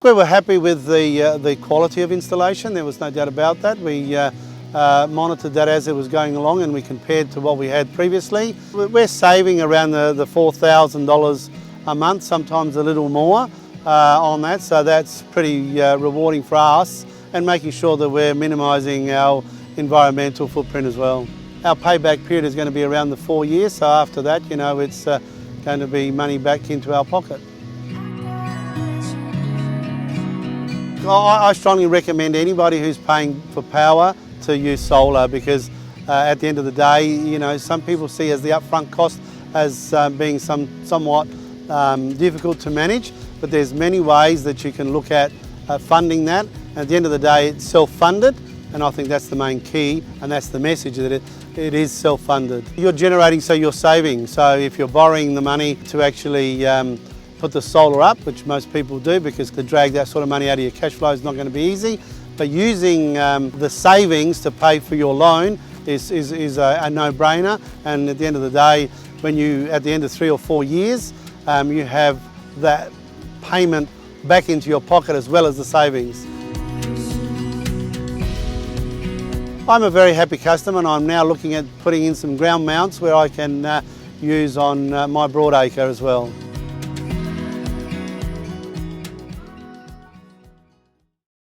We were happy with the quality of installation, there was no doubt about that. We monitored that as it was going along and we compared to what we had previously. We're saving around the $4,000 a month, sometimes a little more on that, so that's pretty rewarding for us and making sure that we're minimising our environmental footprint as well. Our payback period is going to be around the 4 years, so after that, you know, it's going to be money back into our pocket. I strongly recommend anybody who's paying for power to use solar because at the end of the day, you know, some people see as the upfront cost as being somewhat difficult to manage, but there's many ways that you can look at funding that. At the end of the day, it's self-funded, and I think that's the main key, and that's the message, that it is self-funded. You're generating, so you're saving. So if you're borrowing the money to actually put the solar up, which most people do, because to drag that sort of money out of your cash flow is not going to be easy. But using the savings to pay for your loan is a no-brainer. And at the end of the day, when you, at the end of 3 or 4 years, you have that payment back into your pocket as well as the savings. I'm a very happy customer, and I'm now looking at putting in some ground mounts where I can use on my broadacre as well.